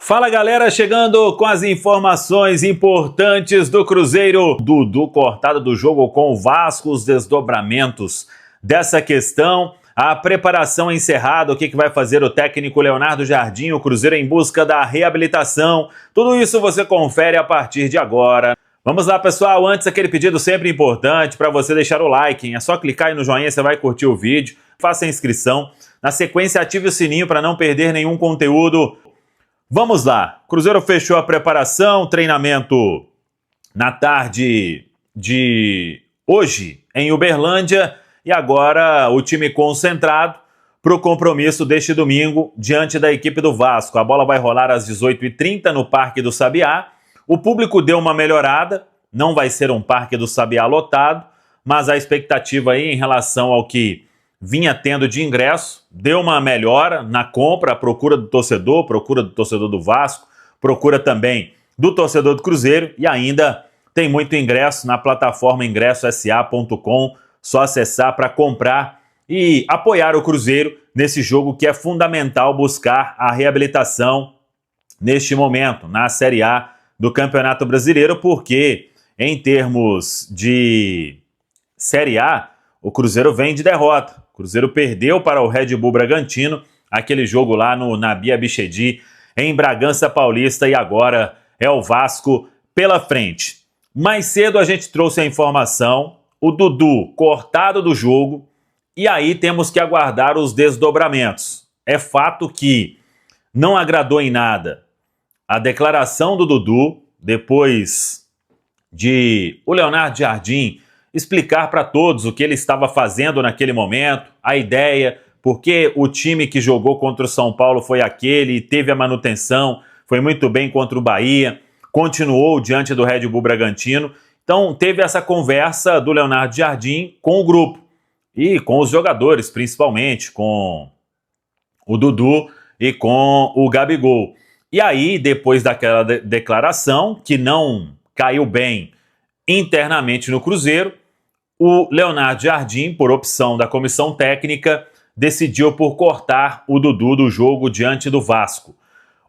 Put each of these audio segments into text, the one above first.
Fala galera, chegando com as informações importantes do Cruzeiro. Dudu cortado do jogo com o Vasco, os desdobramentos dessa questão, a preparação encerrada, o que vai fazer o técnico Leonardo Jardim, o Cruzeiro em busca da reabilitação. Tudo isso você confere a partir de agora. Vamos lá pessoal, antes aquele pedido sempre importante para você deixar o like, hein? É só clicar aí no joinha, você vai curtir o vídeo, faça a inscrição. Na sequência ative o sininho para não perder nenhum conteúdo. Vamos lá, Cruzeiro fechou a preparação, treinamento na tarde de hoje em Uberlândia e agora o time concentrado para o compromisso deste domingo diante da equipe do Vasco. A bola vai rolar às 18h30 no Parque do Sabiá. O público deu uma melhorada, não vai ser um Parque do Sabiá lotado, mas a expectativa aí em relação ao que vinha tendo de ingresso, deu uma melhora na compra, a procura do torcedor do Vasco, procura também do torcedor do Cruzeiro e ainda tem muito ingresso na plataforma ingressosa.com, só acessar para comprar e apoiar o Cruzeiro nesse jogo que é fundamental buscar a reabilitação neste momento, na Série A do Campeonato Brasileiro, porque em termos de Série A, o Cruzeiro vem de derrota. O Cruzeiro perdeu para o Red Bull Bragantino, aquele jogo lá no Nabi Abichedi, em Bragança Paulista, e agora é o Vasco pela frente. Mais cedo a gente trouxe a informação, o Dudu cortado do jogo, e aí temos que aguardar os desdobramentos. É fato que não agradou em nada a declaração do Dudu, depois de o Leonardo Jardim explicar para todos o que ele estava fazendo naquele momento, a ideia, porque o time que jogou contra o São Paulo foi aquele, teve a manutenção, foi muito bem contra o Bahia, continuou diante do Red Bull Bragantino. Então teve essa conversa do Leonardo Jardim com o grupo e com os jogadores, principalmente com o Dudu e com o Gabigol. E aí, depois daquela declaração, que não caiu bem internamente no Cruzeiro, o Leonardo Jardim, por opção da comissão técnica, decidiu por cortar o Dudu do jogo diante do Vasco.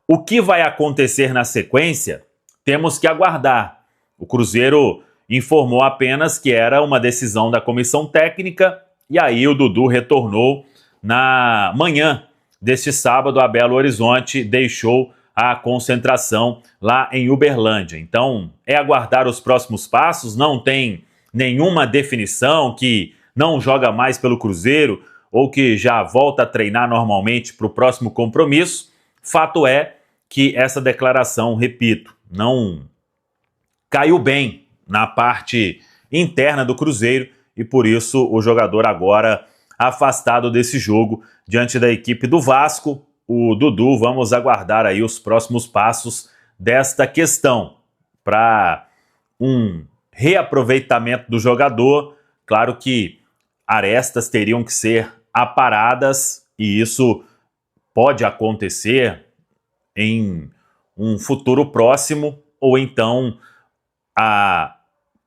O que vai acontecer na sequência, temos que aguardar. O Cruzeiro informou apenas que era uma decisão da comissão técnica e aí o Dudu retornou na manhã deste sábado a Belo Horizonte, deixou a concentração lá em Uberlândia. Então, é aguardar os próximos passos, não tem nenhuma definição que não joga mais pelo Cruzeiro ou que já volta a treinar normalmente para o próximo compromisso. Fato é que essa declaração, repito, não caiu bem na parte interna do Cruzeiro e por isso o jogador agora afastado desse jogo diante da equipe do Vasco. O Dudu, vamos aguardar aí os próximos passos desta questão para um reaproveitamento do jogador. Claro que arestas teriam que ser aparadas e isso pode acontecer em um futuro próximo ou então a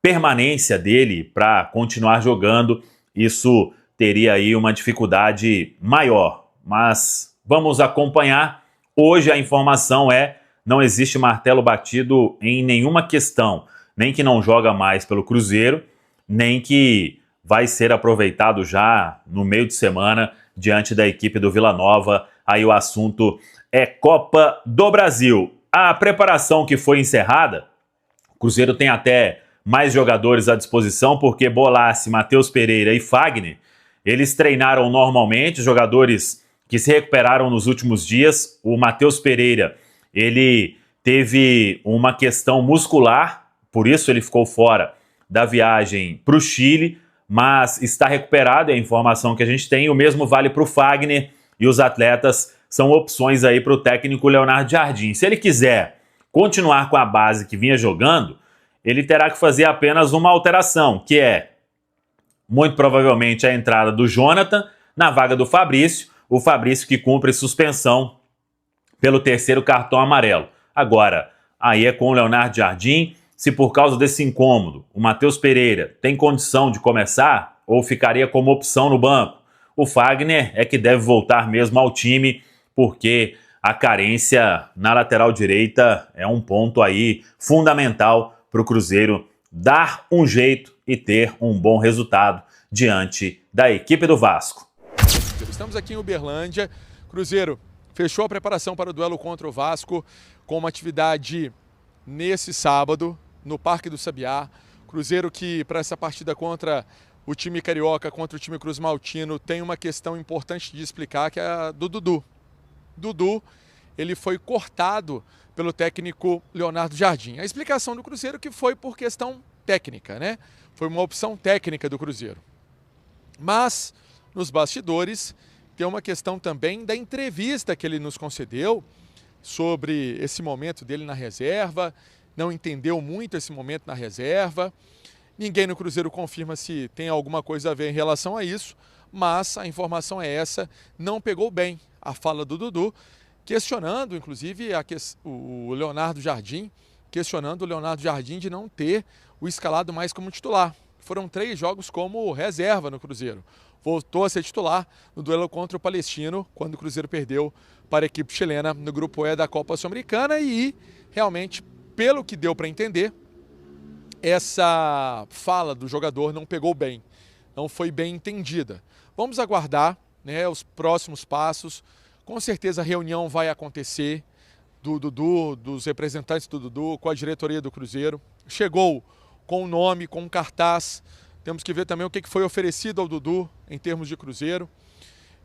permanência dele para continuar jogando, isso teria aí uma dificuldade maior, mas vamos acompanhar. Hoje a informação é: não existe martelo batido em nenhuma questão, nem que não joga mais pelo Cruzeiro, nem que vai ser aproveitado já no meio de semana diante da equipe do Vila Nova. Aí o assunto é Copa do Brasil. A preparação que foi encerrada, o Cruzeiro tem até mais jogadores à disposição, porque Bolassi, Matheus Pereira e Fagner, eles treinaram normalmente, jogadores que se recuperaram nos últimos dias. O Matheus Pereira, ele teve uma questão muscular, por isso ele ficou fora da viagem para o Chile, mas está recuperado, é a informação que a gente tem. O mesmo vale para o Fagner e os atletas são opções aí para o técnico Leonardo Jardim. Se ele quiser continuar com a base que vinha jogando, ele terá que fazer apenas uma alteração, que é, muito provavelmente, a entrada do Jonathan na vaga do Fabrício, o Fabrício que cumpre suspensão pelo 3º cartão amarelo. Agora, aí é com o Leonardo Jardim. Se por causa desse incômodo o Matheus Pereira tem condição de começar ou ficaria como opção no banco, o Fagner é que deve voltar mesmo ao time, porque a carência na lateral direita é um ponto aí fundamental para o Cruzeiro dar um jeito e ter um bom resultado diante da equipe do Vasco. Estamos aqui em Uberlândia. Cruzeiro fechou a preparação para o duelo contra o Vasco com uma atividade nesse sábado no Parque do Sabiá. Cruzeiro que para essa partida contra o time carioca, contra o time Cruz Maltino, tem uma questão importante de explicar, que é a do Dudu. Dudu, ele foi cortado pelo técnico Leonardo Jardim. A explicação do Cruzeiro que foi por questão técnica, né? Foi uma opção técnica do Cruzeiro. Mas, nos bastidores, tem uma questão também da entrevista que ele nos concedeu sobre esse momento dele na reserva, não entendeu muito esse momento na reserva. Ninguém no Cruzeiro confirma se tem alguma coisa a ver em relação a isso, mas a informação é essa, não pegou bem a fala do Dudu, questionando, inclusive, o Leonardo Jardim, questionando o Leonardo Jardim de não ter o escalado mais como titular. Foram 3 jogos como reserva no Cruzeiro. Voltou a ser titular no duelo contra o Palestino, quando o Cruzeiro perdeu para a equipe chilena no Grupo E da Copa Sul-Americana e, realmente, pelo que deu para entender, essa fala do jogador não pegou bem, não foi bem entendida. Vamos aguardar, né, os próximos passos. Com certeza a reunião vai acontecer do Dudu, dos representantes do Dudu, com a diretoria do Cruzeiro. Chegou com o nome, com um cartaz. Temos que ver também o que foi oferecido ao Dudu em termos de Cruzeiro.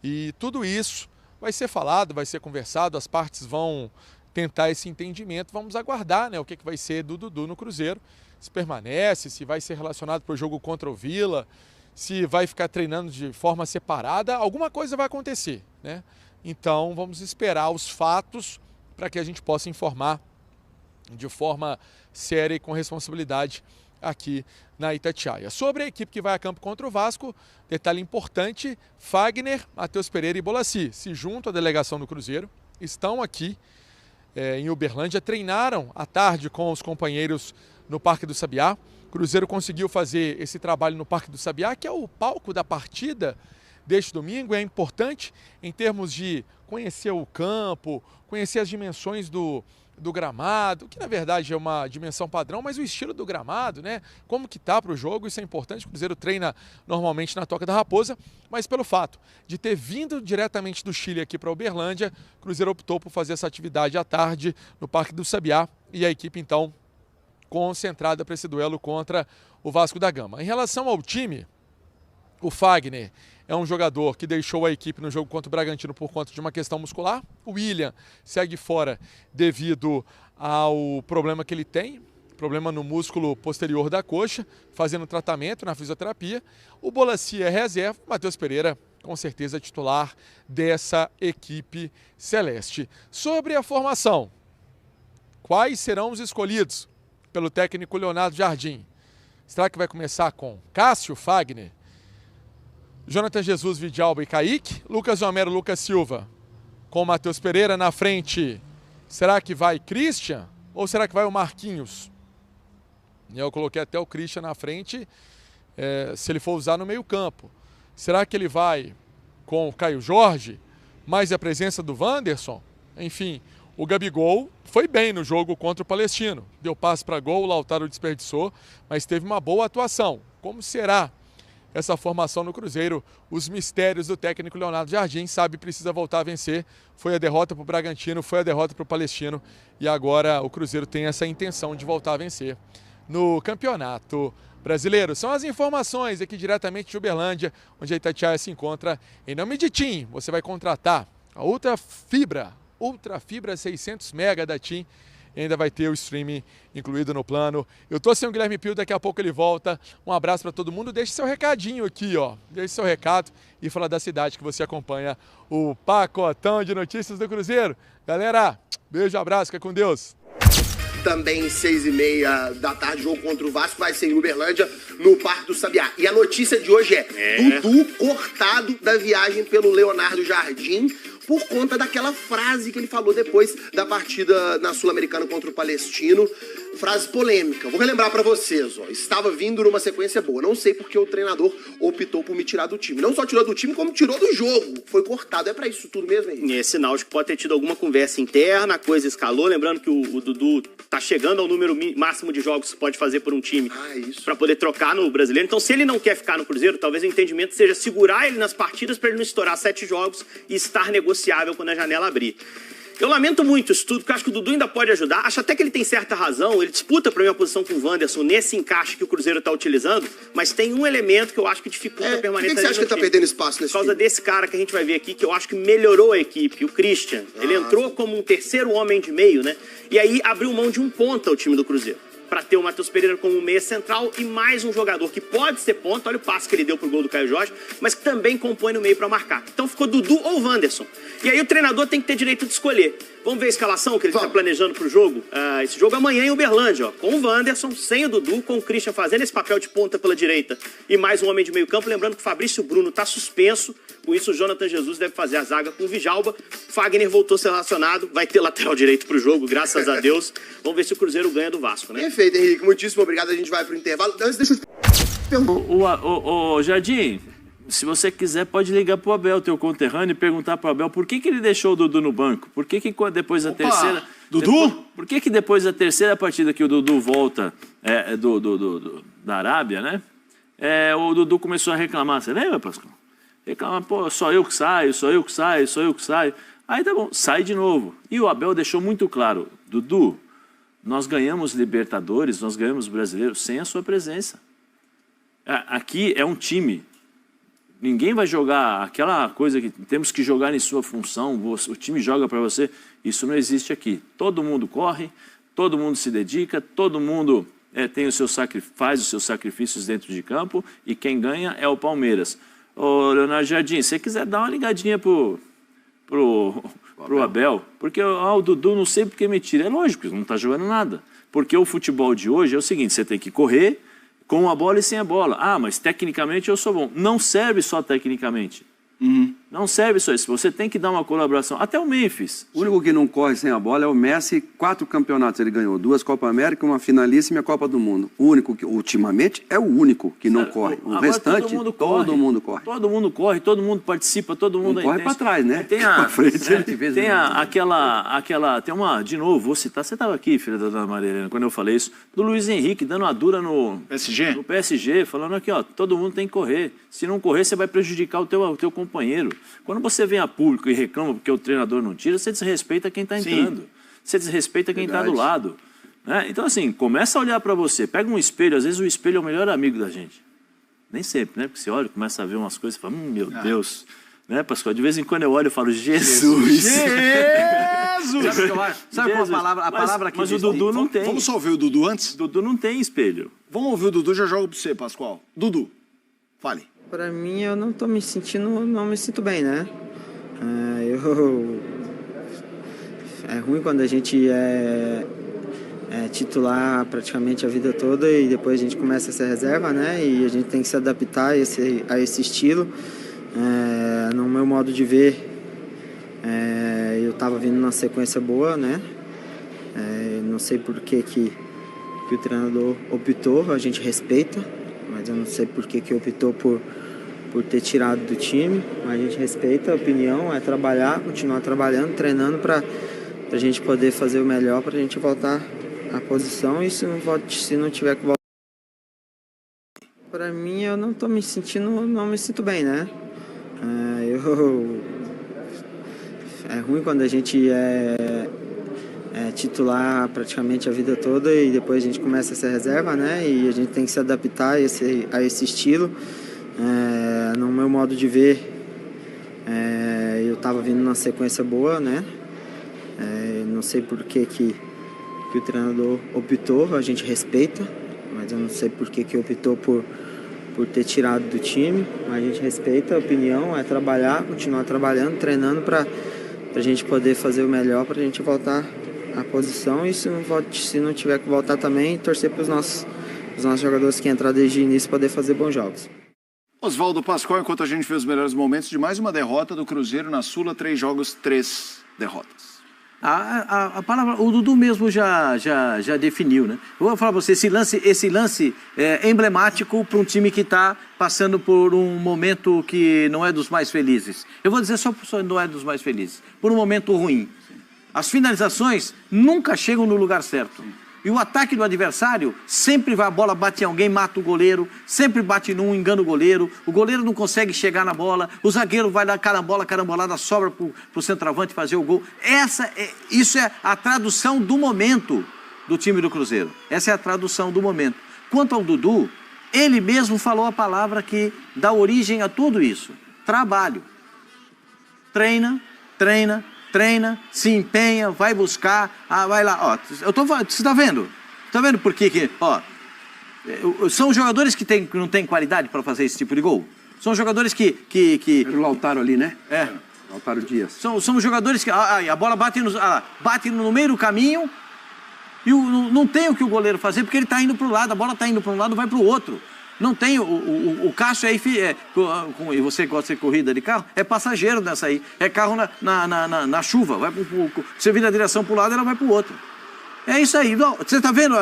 E tudo isso vai ser falado, vai ser conversado, as partes vão tentar esse entendimento. Vamos aguardar, né, o que vai ser do Dudu no Cruzeiro. Se permanece, se vai ser relacionado para o jogo contra o Vila, se vai ficar treinando de forma separada, alguma coisa vai acontecer, né? Então vamos esperar os fatos para que a gente possa informar de forma séria e com responsabilidade aqui na Itatiaia. Sobre a equipe que vai a campo contra o Vasco, detalhe importante, Fagner, Matheus Pereira e Bolassi se juntam à delegação do Cruzeiro, estão aqui em Uberlândia, treinaram à tarde com os companheiros no Parque do Sabiá. O Cruzeiro conseguiu fazer esse trabalho no Parque do Sabiá, que é o palco da partida deste domingo. É importante em termos de conhecer o campo, conhecer as dimensões do gramado, que na verdade é uma dimensão padrão, mas o estilo do gramado, né? Como que tá para o jogo, isso é importante. O Cruzeiro treina normalmente na Toca da Raposa, mas pelo fato de ter vindo diretamente do Chile aqui para Uberlândia, o Cruzeiro optou por fazer essa atividade à tarde no Parque do Sabiá e a equipe então concentrada para esse duelo contra o Vasco da Gama. Em relação ao time, o Fagner é um jogador que deixou a equipe no jogo contra o Bragantino por conta de uma questão muscular. O William segue fora devido ao problema que ele tem, problema no músculo posterior da coxa, fazendo tratamento na fisioterapia. O Bolassi é reserva, Matheus Pereira com certeza titular dessa equipe celeste. Sobre a formação, quais serão os escolhidos pelo técnico Leonardo Jardim? Será que vai começar com Cássio, Fagner, Jonathan Jesus, Vidalba e Kaique, Lucas Romero, Lucas Silva, com o Matheus Pereira na frente? Será que vai Christian ou será que vai o Marquinhos? Eu coloquei até o Christian na frente, se ele for usar no meio campo. Será que ele vai com o Caio Jorge, mais a presença do Wanderson? Enfim, o Gabigol foi bem no jogo contra o Palestino. Deu passe para gol, o Lautaro desperdiçou, mas teve uma boa atuação. Como será essa formação no Cruzeiro? Os mistérios do técnico Leonardo Jardim, sabe, precisa voltar a vencer. Foi a derrota para o Bragantino, foi a derrota para o Palestino e agora o Cruzeiro tem essa intenção de voltar a vencer no Campeonato Brasileiro. São as informações aqui diretamente de Uberlândia, onde a Itatiaia se encontra. Em nome de TIM, você vai contratar a Ultra Fibra 600 MB da TIM e ainda vai ter o streaming incluído no plano. Eu tô sem o Guilherme Pio, daqui a pouco ele volta. Um abraço para todo mundo. Deixe seu recadinho aqui, ó. Deixe seu recado e fala da cidade que você acompanha o Pacotão de Notícias do Cruzeiro. Galera, beijo, abraço, fica com Deus. Também 6h30 da tarde, jogo contra o Vasco, vai ser em Uberlândia, no Parque do Sabiá. E a notícia de hoje é Dudu cortado da viagem pelo Leonardo Jardim por conta daquela frase que ele falou depois da partida na Sul-Americana contra o Palestino. frase polêmica. Vou relembrar pra vocês, ó. Estava vindo numa sequência boa. Não sei porque o treinador optou por me tirar do time. Não só tirou do time, como tirou do jogo. Foi cortado. É pra isso tudo mesmo, hein? Esse sinal de que pode ter tido alguma conversa interna, a coisa escalou. Lembrando que o Dudu tá chegando ao número máximo de jogos que pode fazer por um time pra poder trocar no Brasileiro. Então, se ele não quer ficar no Cruzeiro, talvez o entendimento seja segurar ele nas partidas pra ele não estourar 7 jogos e estar negociável quando a janela abrir. Eu lamento muito isso tudo, porque eu acho que o Dudu ainda pode ajudar. Acho até que ele tem certa razão. Ele disputa para mim a posição com o Wanderson nesse encaixe que o Cruzeiro está utilizando. Mas tem um elemento que eu acho que dificulta a permanência. Por que você acha que ele tá perdendo espaço nesse time? Por causa desse cara que a gente vai ver aqui, que eu acho que melhorou a equipe, o Christian. Ele entrou como um terceiro homem de meio, né? E aí abriu mão de um ponta o time do Cruzeiro, para ter o Matheus Pereira como meia central e mais um jogador que pode ser ponta. Olha o passe que ele deu pro gol do Caio Jorge, mas que também compõe no meio para marcar. Então ficou Dudu ou Wanderson. E aí o treinador tem que ter direito de escolher. Vamos ver a escalação que ele está planejando pro jogo? Esse jogo amanhã em Uberlândia, ó, com o Wanderson, sem o Dudu, com o Christian fazendo esse papel de ponta pela direita e mais um homem de meio campo. Lembrando que o Fabrício Bruno está suspenso, com isso o Jonathan Jesus deve fazer a zaga com o Vijalba. Fagner voltou a ser relacionado, vai ter lateral direito pro jogo, graças a Deus. Vamos ver se o Cruzeiro ganha do Vasco, né? Perfeito, Henrique. Muitíssimo obrigado. A gente vai pro intervalo. Antes, deixa eu te perguntar. Jardim, se você quiser, pode ligar pro Abel, teu conterrâneo, e perguntar pro Abel por que ele deixou o Dudu no banco. Por que depois da terceira... Dudu? Por que depois da terceira partida que o Dudu volta da Arábia, né? O Dudu começou a reclamar. Você lembra, Pascoal? Reclamar, pô, só eu que saio, só eu que saio, só eu que saio. Aí tá bom, sai de novo. E o Abel deixou muito claro, Dudu, nós ganhamos Libertadores, nós ganhamos Brasileiro sem a sua presença. Aqui é um time. Ninguém vai jogar aquela coisa que temos que jogar em sua função, o time joga para você. Isso não existe aqui. Todo mundo corre, todo mundo se dedica, todo mundo faz os seus sacrifícios dentro de campo e quem ganha é o Palmeiras. Ô, Leonardo Jardim, se você quiser dar uma ligadinha pro Abel, porque o Dudu não sei porque me tira. É lógico, não está jogando nada. Porque o futebol de hoje é o seguinte, você tem que correr com a bola e sem a bola. Ah, mas tecnicamente eu sou bom. Não serve só tecnicamente. Não serve só isso. Você tem que dar uma colaboração. Até o Memphis. O único que não corre sem a bola é o Messi. 4 campeonatos ele ganhou. 2 Copa América, uma finalíssima e a Copa do Mundo. O único que, ultimamente, é o único que não corre. O restante, todo mundo corre. Todo mundo corre, todo mundo participa, todo mundo corre para trás, né? Tem de novo, vou citar, você estava aqui, filha da Dona Maria Helena, quando eu falei isso, do Luiz Henrique dando uma dura no PSG, falando aqui, ó, todo mundo tem que correr. Se não correr, você vai prejudicar o teu companheiro. Quando você vem a público e reclama porque o treinador não tira, você desrespeita quem está entrando. Você desrespeita quem está do lado. Né? Então, assim, começa a olhar para você. Pega um espelho. Às vezes o espelho é o melhor amigo da gente. Nem sempre, né? Porque você olha, começa a ver umas coisas e fala, meu Deus. Né, Pascoal? De vez em quando eu olho e falo, Jesus! Sabe qual a palavra que mas o Dudu não tem. Vamos só ouvir o Dudu antes? O Dudu não tem espelho. Vamos ouvir o Dudu, já jogo para você, Pascoal. Dudu, fale. Pra mim, eu não tô me sinto bem, né? É ruim quando a gente é titular praticamente a vida toda e depois a gente começa a ser reserva, né? E a gente tem que se adaptar a esse estilo. No meu modo de ver, eu tava vindo numa sequência boa, né? Não sei por que o treinador optou, a gente respeita, mas eu não sei por que optou por ter tirado do time. A gente respeita a opinião, é trabalhar, continuar trabalhando, treinando para a gente poder fazer o melhor, para a gente voltar à posição e se não tiver que voltar. Para mim, eu não me sinto bem, né? É ruim quando a gente é titular praticamente a vida toda e depois a gente começa a ser reserva, né? E a gente tem que se adaptar a esse estilo. No meu modo de ver, eu estava vindo numa sequência boa, né? Não sei por que o treinador optou, a gente respeita, mas eu não sei por que optou por ter tirado do time. A gente respeita a opinião, é trabalhar, continuar trabalhando, treinando para a gente poder fazer o melhor, para a gente voltar à posição e se não tiver que voltar também, torcer para os nossos jogadores que entraram desde o início poder fazer bons jogos. Oswaldo Pascoal, enquanto a gente vê os melhores momentos de mais uma derrota do Cruzeiro na Sula, 3 jogos, 3 derrotas. A palavra, o Dudu mesmo já definiu, né? Eu vou falar para você, esse lance é emblemático para um time que está passando por um momento que não é dos mais felizes. Eu vou dizer só não é dos mais felizes, por um momento ruim. As finalizações nunca chegam no lugar certo. E o ataque do adversário, sempre vai, a bola bate em alguém, mata o goleiro, sempre bate num, engana o goleiro não consegue chegar na bola, o zagueiro vai dar carambolada, sobra pro centroavante fazer o gol. Isso é a tradução do momento do time do Cruzeiro. Essa é a tradução do momento. Quanto ao Dudu, ele mesmo falou a palavra que dá origem a tudo isso. Trabalho. Treina, se empenha, vai buscar, vai lá, ó, você tá vendo? Tá vendo por que, ó, são jogadores que não têm qualidade para fazer esse tipo de gol? São jogadores que... Era o Lautaro ali, né? É. Lautaro Dias. São jogadores que, a bola bate no meio do caminho e não tem o que o goleiro fazer porque ele tá indo pro lado, a bola tá indo para um lado, vai pro outro. Não tem, o Cássio aí, e você gosta de corrida de carro, é passageiro nessa aí, é carro na chuva, vai você vira a direção para um lado, ela vai para o outro. É isso aí, você está vendo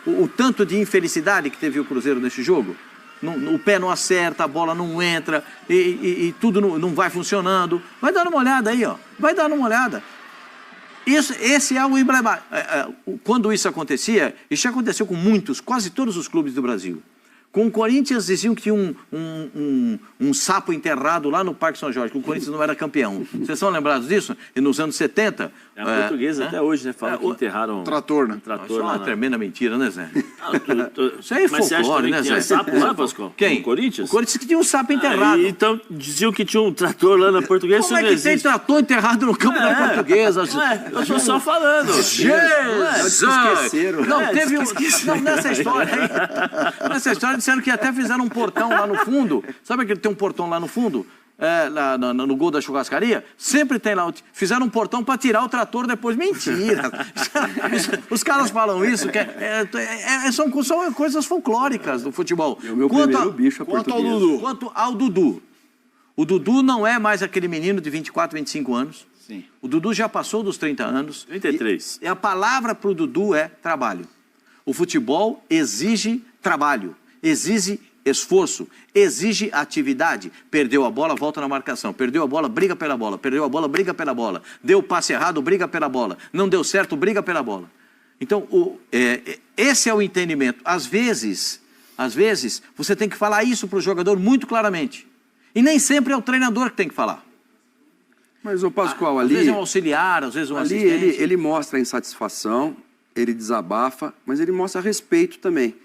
o tanto de infelicidade que teve o Cruzeiro nesse jogo? O pé não acerta, a bola não entra, e tudo não vai funcionando. Vai dando uma olhada aí, ó, vai dando uma olhada. Esse é o emblema. Quando isso acontecia, isso já aconteceu com quase todos os clubes do Brasil. Com o Corinthians, diziam que tinha um sapo enterrado lá no Parque São Jorge, que o Corinthians não era campeão. Vocês estão lembrados disso? E nos anos 70... A portuguesa até hoje, né? Fala que enterraram... Trator, né? Isso é uma tremenda mentira, né, Zé? Isso aí é folclore, né, Zé? Mas você acha que tinha sapo lá, Pascoal? Quem? No Corinthians? O Corinthians que tinha um sapo enterrado. Então, diziam que tinha um trator lá na portuguesa. Como é que tem trator enterrado no campo da portuguesa? Eu tô só falando. Esqueceram. Não, teve nessa história aí... Nessa história disseram que até fizeram um portão lá no fundo. Sabe aquele que tem um portão lá no fundo? No gol da churrascaria? Sempre tem lá. Fizeram um portão para tirar o trator depois. Mentira! Os caras falam isso, que são coisas folclóricas do futebol. É o meu primeiro bicho português. Quanto ao Dudu. O Dudu não é mais aquele menino de 24, 25 anos. Sim. O Dudu já passou dos 30 anos. 33. E a palavra para o Dudu é trabalho. O futebol exige trabalho, exige esforço, exige atividade. Perdeu a bola, volta na marcação. Perdeu a bola, briga pela bola. Perdeu a bola, briga pela bola. Deu o passe errado, briga pela bola. Não deu certo, briga pela bola. Então, esse é o entendimento. Às vezes, você tem que falar isso para o jogador muito claramente. E nem sempre é o treinador que tem que falar. Mas o Pascoal ali... Às vezes é um auxiliar, às vezes um assistente. Ele mostra a insatisfação, ele desabafa, mas ele mostra respeito também.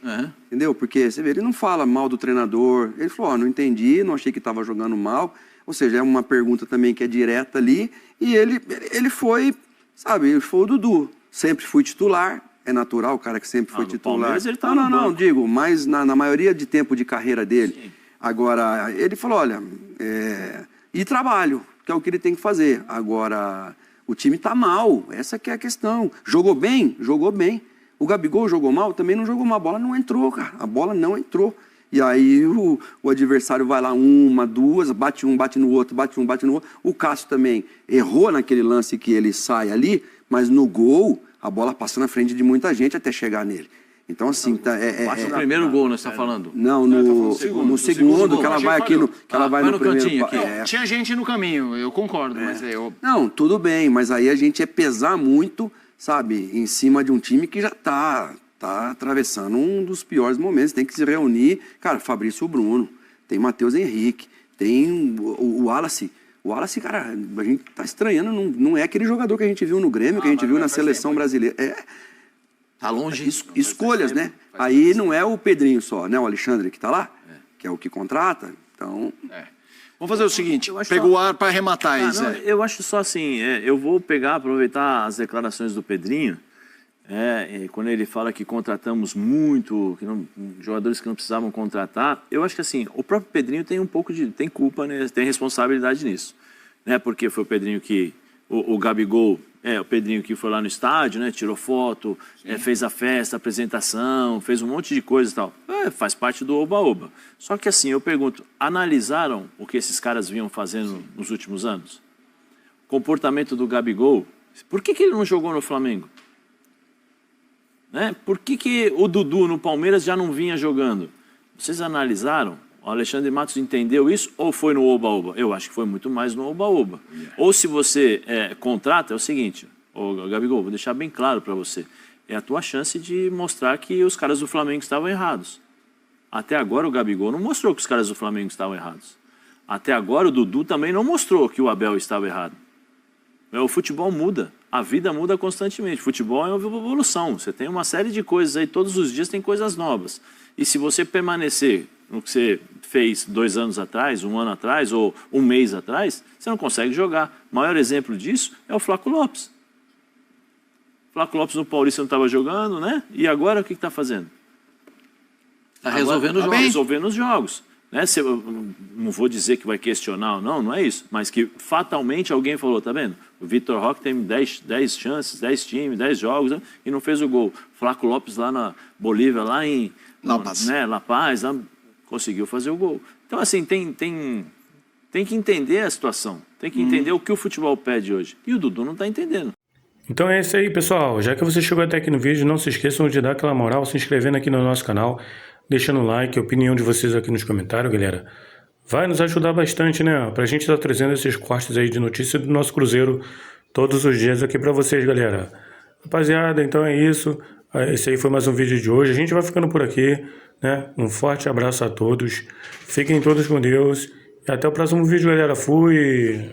Entendeu? Porque, você vê, ele não fala mal do treinador. Ele falou, não entendi, não achei que estava jogando mal. Ou seja, é uma pergunta também que é direta ali. E ele foi, sabe, ele foi o Dudu. Sempre fui titular. É natural o cara que sempre foi titular. Ele tá não, digo, mas na maioria de tempo de carreira dele. Sim. Agora, ele falou, olha, e trabalho, que é o que ele tem que fazer. Agora, o time tá mal, essa que é a questão. Jogou bem? Jogou bem. O Gabigol jogou mal? Também não jogou mal. A bola não entrou, cara. A bola não entrou. E aí o adversário vai lá uma, duas, bate um, bate no outro, bate um, bate no outro. O Cássio também errou naquele lance que ele sai ali, mas no gol, a bola passa na frente de muita gente até chegar nele. Então, assim, o primeiro gol, nós estamos falando? Não, no segundo, que ela vai aqui no, que ela vai no cantinho aqui. Tinha gente no caminho, eu concordo, mas Não, tudo bem, mas aí a gente é pesar muito, sabe, em cima de um time que já tá atravessando um dos piores momentos, tem que se reunir. Cara, Fabrício Bruno, tem Matheus Henrique, tem o Wallace. O Wallace, cara, a gente tá estranhando, não é aquele jogador que a gente viu no Grêmio, que a gente viu na seleção brasileira. Tá longe. Escolhas, né? Aí não é o Pedrinho só, né? O Alexandre que tá lá, que é o que contrata. Então... Vamos fazer o seguinte, pega o ar para arrematar aí, Zé. Eu acho só assim, eu vou aproveitar as declarações do Pedrinho, quando ele fala que contratamos muito, jogadores que não precisavam contratar. Eu acho que assim, o próprio Pedrinho tem tem culpa, né? Tem responsabilidade nisso. Né? Porque foi o Pedrinho que... O Gabigol... o Pedrinho que foi lá no estádio, né? Tirou foto, fez a festa, a apresentação, fez um monte de coisa e tal. Faz parte do oba-oba. Só que assim, eu pergunto, analisaram o que esses caras vinham fazendo nos últimos anos? O comportamento do Gabigol Por que ele não jogou no Flamengo? Né? Por que o Dudu no Palmeiras já não vinha jogando? Vocês analisaram? O Alexandre Matos entendeu isso ou foi no oba-oba? Eu acho que foi muito mais no oba-oba. Ou se você contrata, é o seguinte, Gabigol, vou deixar bem claro para você, é a tua chance de mostrar que os caras do Flamengo estavam errados. Até agora o Gabigol não mostrou que os caras do Flamengo estavam errados. Até agora o Dudu também não mostrou que o Abel estava errado. O futebol muda, a vida muda constantemente. O futebol é uma evolução, você tem uma série de coisas aí, todos os dias tem coisas novas. E se você permanecer no que você fez 2 anos atrás, 1 ano atrás ou 1 mês atrás, você não consegue jogar. O maior exemplo disso é o Flaco Lopes. O Flaco Lopes no Paulista não estava jogando, né? E agora o que está fazendo? Está resolvendo os jogos. Né? Não vou dizer que vai questionar ou não é isso. Mas que fatalmente alguém falou, tá vendo? O Vitor Roque tem 10 chances, 10 times, 10 jogos, né? E não fez o gol. Flaco Lopes lá na Bolívia, lá em La Paz, lá, conseguiu fazer o gol. Então, assim, tem que entender a situação. Tem que entender o que o futebol pede hoje. E o Dudu não está entendendo. Então é isso aí, pessoal. Já que você chegou até aqui no vídeo, não se esqueçam de dar aquela moral, se inscrevendo aqui no nosso canal, deixando um like, a opinião de vocês aqui nos comentários, galera. Vai nos ajudar bastante, né? Pra gente estar trazendo esses cortes aí de notícia do nosso Cruzeiro todos os dias aqui pra vocês, galera. Rapaziada, então é isso. Esse aí foi mais um vídeo de hoje. A gente vai ficando por aqui, né? Um forte abraço a todos. Fiquem todos com Deus. E até o próximo vídeo, galera. Fui!